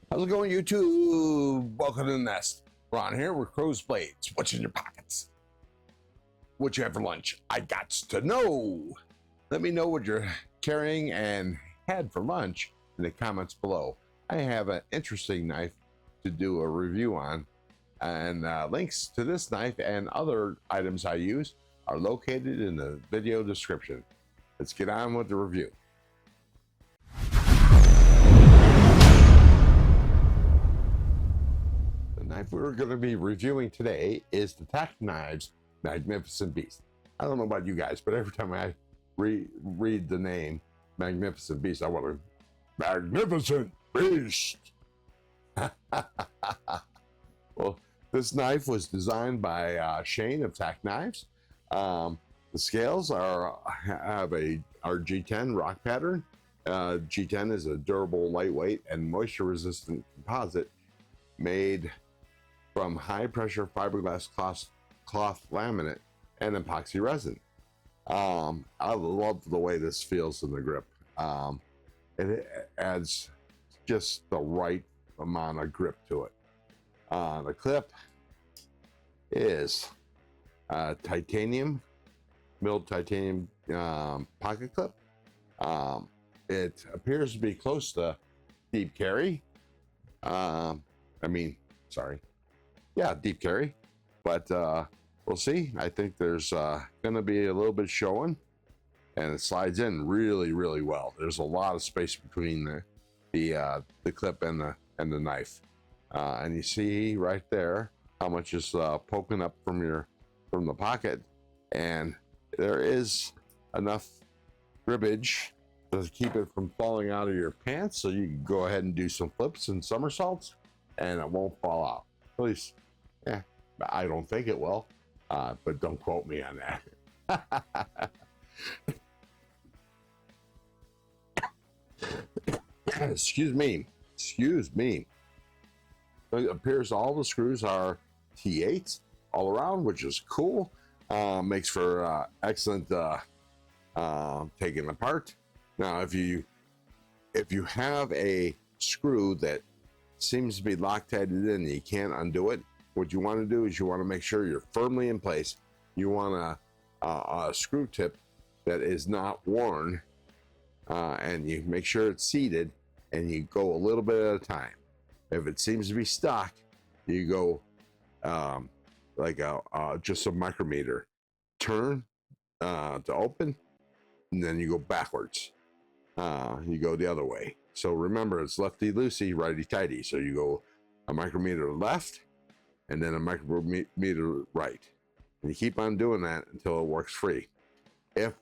How's it going, YouTube? Welcome to the nest. Ron here with Crow's Blades. What's in your pockets? What you have for lunch? I got to know. Let me know what you're carrying and had for lunch in the comments below. I have an interesting knife to do a review on, and links to this knife and other items I use are located in the video description. Let's get on with the review. The knife we're going to be reviewing today is the TacKnives Magnificent Beast. I don't know about you guys, but every time I read the name Magnificent Beast, I want to Magnificent Beast. Well, this knife was designed by Shane of TacKnives. The scales have our G10 rock pattern. G10 is a durable, lightweight, and moisture-resistant composite made from high-pressure fiberglass cloth laminate and epoxy resin. I love the way this feels in the grip. It adds just the right amount of grip to it. The clip is titanium, milled titanium pocket clip. It appears to be close to deep carry. Deep carry, but we'll see. I think there's gonna be a little bit showing, and it slides in really, really well. There's a lot of space between the clip and the knife, and you see right there how much is poking up from the pocket, and there is enough ribbage to keep it from falling out of your pants, so you can go ahead and do some flips and somersaults and it won't fall out. At least, I don't think it will, but don't quote me on that. Excuse me. It appears all the screws are T8s all around, which is cool. Makes for excellent taking apart. Now, if you have a screw that seems to be Loctited in and you can't undo it, what you want to do is you want to make sure you're firmly in place. You want a screw tip that is not worn, and you make sure it's seated, and you go a little bit at a time. If it seems to be stuck, you go just a micrometer. Turn to open, and then you go backwards. You go the other way. So remember, it's lefty loosey, righty tighty. So you go a micrometer left and then a micrometer right. And you keep on doing that until it works free. If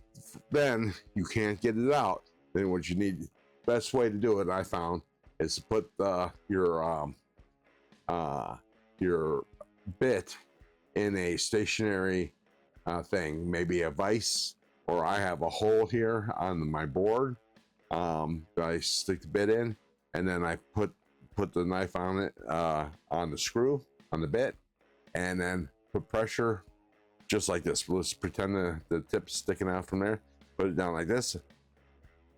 then you can't get it out, then what you need, best way to do it, I found, is to put your bit in a stationary thing, maybe a vise, or I have a hole here on my board. I stick the bit in, and then I put the knife on it, on the screw, on the bit, and then put pressure just like this. Let's pretend the tip's sticking out from there. Put it down like this,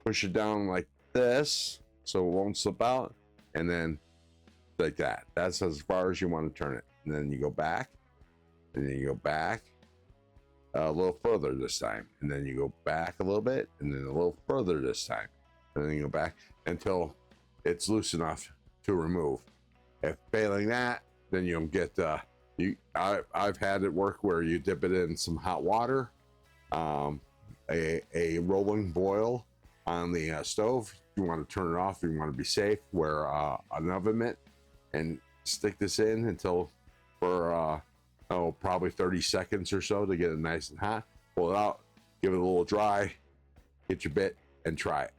push it down like this so it won't slip out, and then like that. That's as far as you want to turn it. And then you go back, and then you go back a little further this time, and then you go back a little bit, and then a little further this time, and then you go back until it's loose enough to remove. If failing that, then you'll get I've had it work where you dip it in some hot water, a rolling boil on the stove. You want to turn it off, you want to be safe, wear an oven mitt and stick this in until for probably 30 seconds or so to get it nice and hot. Pull it out, give it a little dry, get your bit and try it.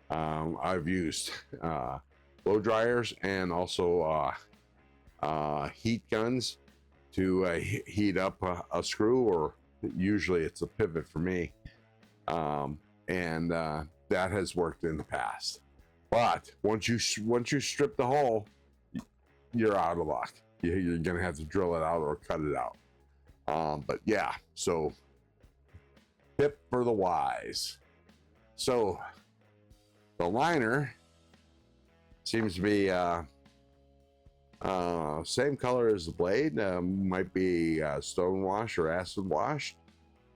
I've used blow dryers and also heat guns to heat up a screw, or usually it's a pivot for me, and that has worked in the past. But once you strip the hole, you're out of luck. You're gonna have to drill it out or cut it out. But yeah, so tip for the wise. So the liner Seems to be same color as the blade. Might be stone wash or acid wash.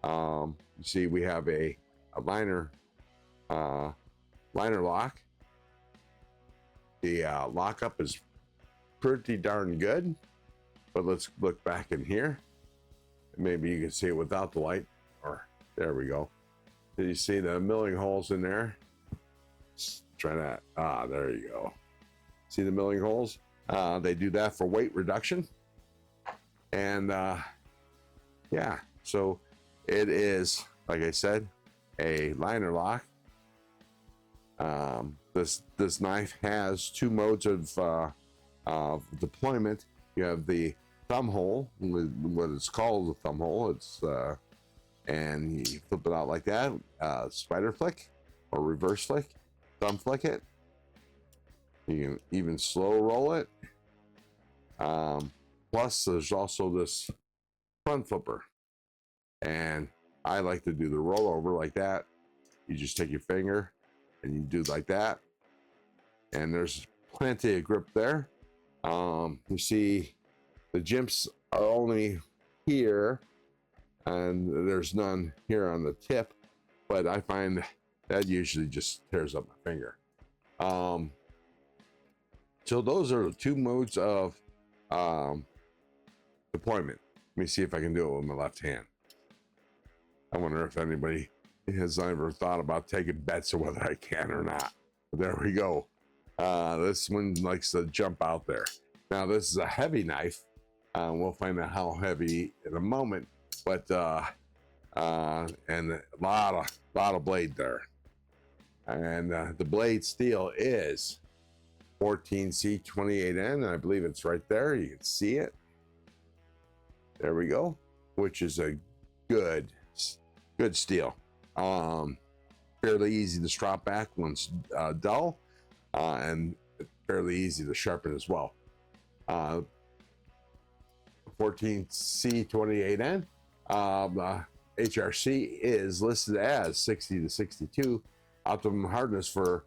You see, we have a liner lock. The lockup is pretty darn good. But let's look back in here. Maybe you can see it without the light. Or there we go. Did you see the milling holes in there? Try that. There you go. See the milling holes? They do that for weight reduction. And yeah, so it is, like I said, a liner lock. This knife has two modes of deployment. You have the thumb hole, what is called the thumb hole. It's and you flip it out like that. Spider flick or reverse flick. Thumb flick it. You can even slow roll it. Plus, there's also this front flipper, and I like to do the rollover like that. You just take your finger and you do like that, and there's plenty of grip there. You see the jimps are only here, and there's none here on the tip, but I find that usually just tears up my finger. So those are the two modes of deployment. Let me see if I can do it with my left hand. I wonder if anybody has ever thought about taking bets of whether I can or not. But there we go. This one likes to jump out there. Now this is a heavy knife. We'll find out how heavy in a moment, but and a lot of blade there. And the blade steel is 14C28N, and I believe it's right there. You can see it. There we go, which is a good steel. Fairly easy to strap back once dull, and fairly easy to sharpen as well. 14C28N. HRC is listed as 60 to 62. Optimum hardness for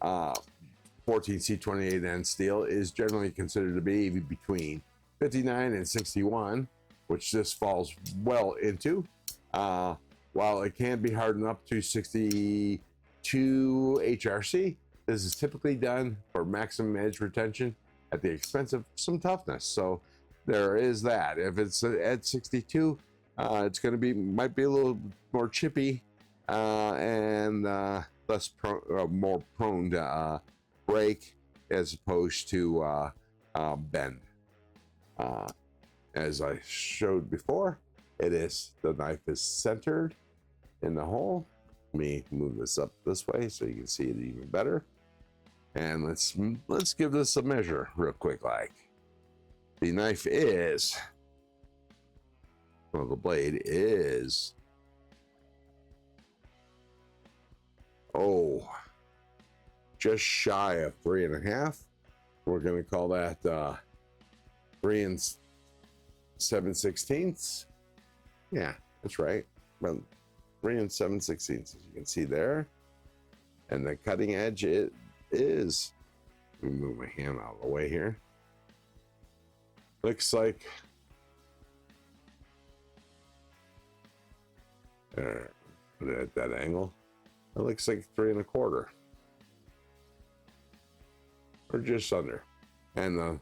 14C28N steel is generally considered to be between 59 and 61, which this falls well into. While it can be hardened up to 62 HRC, this is typically done for maximum edge retention at the expense of some toughness. So there is that. If it's at 62, it's going to be, might be a little more chippy and more prone to break as opposed to bend. As I showed before, the knife is centered in the hole. Let me move this up this way so you can see it even better. And let's give this a measure real quick. Like, the knife is, well, the blade is, just shy of 3.5. We're going to call that 3 7/16. Yeah, that's right. Well, 3 7/16, as you can see there. And the cutting edge it is, let me move my hand out of the way here. Looks like put it at that angle. It looks like 3 1/4, or just under. And the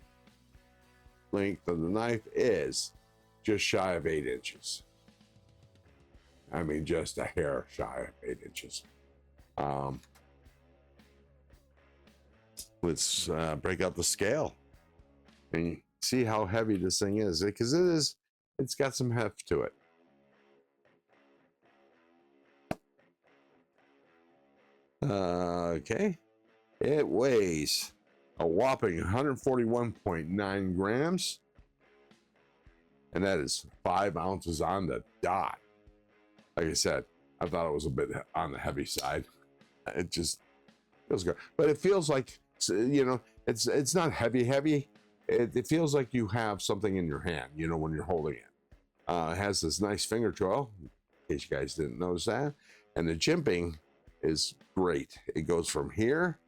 length of the knife is just shy of 8 inches. I mean, just a hair shy of 8 inches. Let's break out the scale and see how heavy this thing is, because it's got some heft to it. Okay, it weighs a whopping 141.9 grams, and that is 5 ounces on the dot. Like I said, I thought it was a bit on the heavy side. It just feels good, but it feels like, you know, it's not heavy. It feels like you have something in your hand, you know, when you're holding it. It has this nice finger trail, in case you guys didn't notice that, and the jimping is great. It goes from here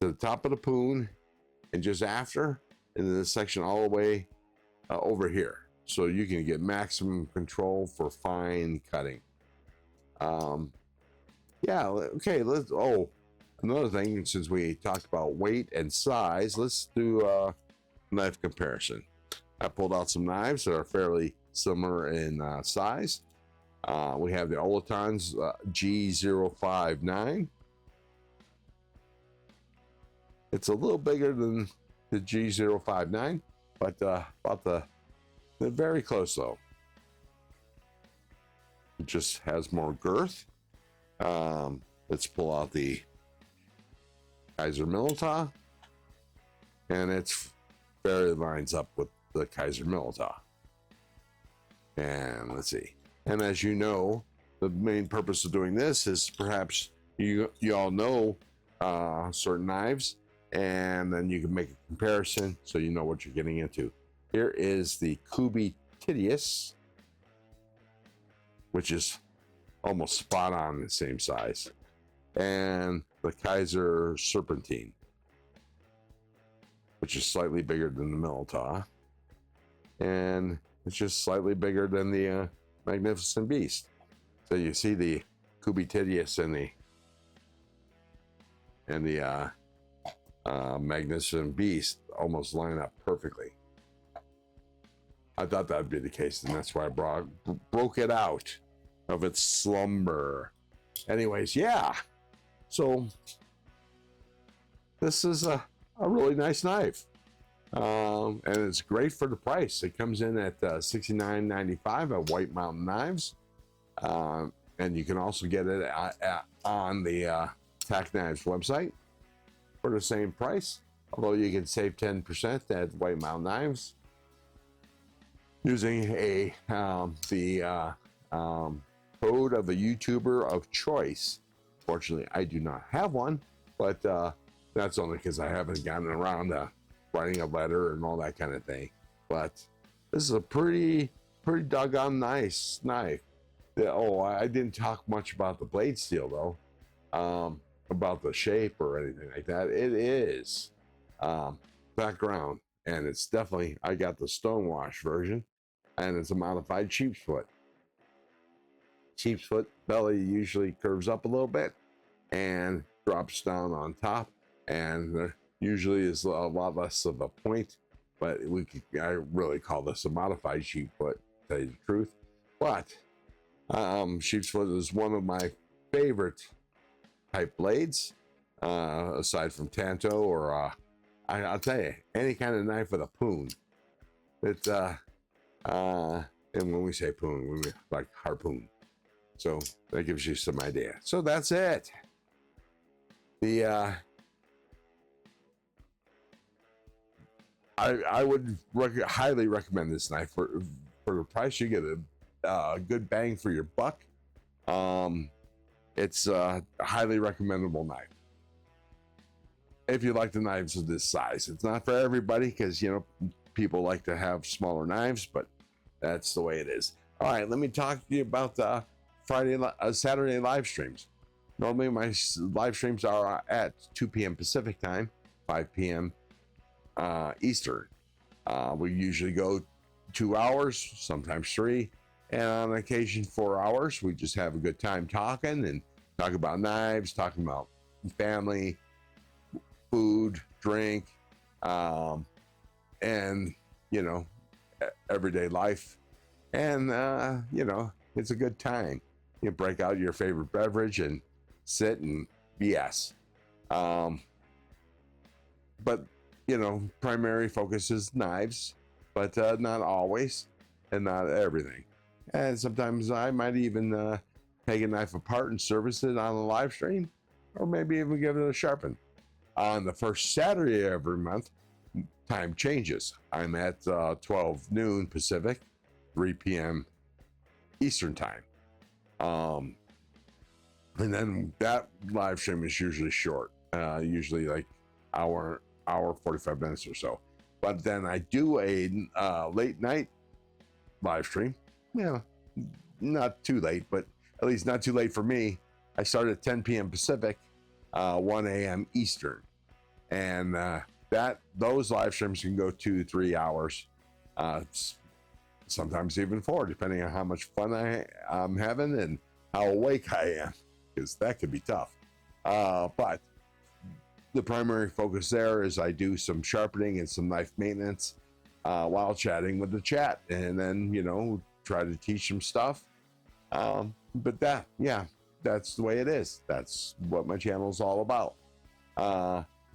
to the top of the poon and just after, and then this section all the way over here. So you can get maximum control for fine cutting. Yeah, okay, another thing, since we talked about weight and size, let's do a knife comparison. I pulled out some knives that are fairly similar in size. We have the Honoson's G059. It's a little bigger than the G059, but they're very close though. It just has more girth. Let's pull out the Kaiser Milita, and it's very lines up with the Kaiser Milita. And let's see. And as you know, the main purpose of doing this is perhaps you all know certain knives, and then you can make a comparison so you know what you're getting into. Here is the GWCASE, which is almost spot on the same size, and the Kaiser Serpentine, which is slightly bigger than the Milita, and it's just slightly bigger than the Magnificent Beast. So you see the GWCASE and the Magnificent Beast almost line up perfectly. I thought that would be the case, and that's why I broke it out of its slumber. Anyways, yeah. So this is a really nice knife, and it's great for the price. It comes in at $69.95 at White Mountain Knives, and you can also get it on the TacKnives website for the same price. Although you can save 10% at White Mountain Knives using the code of a YouTuber of choice. Fortunately, I do not have one, but that's only because I haven't gotten around to writing a letter and all that kind of thing. But this is a pretty doggone nice knife. I didn't talk much about the blade steel though, about the shape or anything like that. It is background, and it's definitely, I got the stonewash version, and it's a modified sheep's foot. Sheep's foot belly usually curves up a little bit and drops down on top, and there usually is a lot less of a point, but I really call this a modified sheep foot, to tell you the truth. But sheep's foot is one of my favorite type blades, aside from Tanto or I'll tell you, any kind of knife with a poon. It's and when we say poon, we mean like harpoon. So that gives you some idea. So that's it. I would highly recommend this knife for the price. You get a good bang for your buck. It's a highly recommendable knife if you like the knives of this size. It's not for everybody, because people like to have smaller knives, but that's the way it is. All right, let me talk to you about the Saturday live streams. Normally my live streams are at 2 p.m. Pacific time, 5 p.m. Eastern. We usually go 2 hours, sometimes 3, and on occasion 4 hours. We just have a good time talking and talk about knives, talking about family, food, drink, and everyday life, and it's a good time. You break out your favorite beverage and sit and BS. But primary focus is knives, but not always, and not everything. And sometimes I might even take a knife apart and service it on a live stream, or maybe even give it a sharpen. On the first Saturday of every month, time changes. I'm at 12 noon Pacific, 3 p.m. Eastern time. And then that live stream is usually short, usually like hour 45 minutes or so. But then I do a late night live stream. Not too late, but at least not too late for me. I start at 10 p.m. Pacific, 1 a.m. Eastern. And those live streams can go 2-3 hours, sometimes even 4, depending on how much fun I'm having and how awake I am, because that could be tough. But the primary focus there is I do some sharpening and some knife maintenance while chatting with the chat, and then, you know, try to teach them stuff. But that's the way it is. That's what my channel is all about.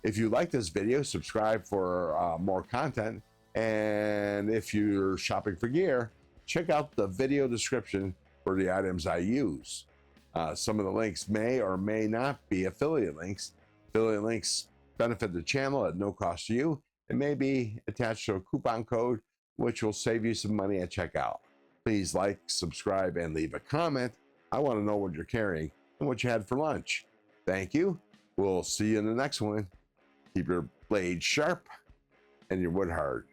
If you like this video, subscribe for more content. And if you're shopping for gear, check out the video description for the items I use. Some of the links may or may not be affiliate links. Affiliate links benefit the channel at no cost to you and may be attached to a coupon code, which will save you some money at checkout. Please like, subscribe, and leave a comment. I want to know what you're carrying and what you had for lunch. Thank you. We'll see you in the next one. Keep your blade sharp and your wood hard.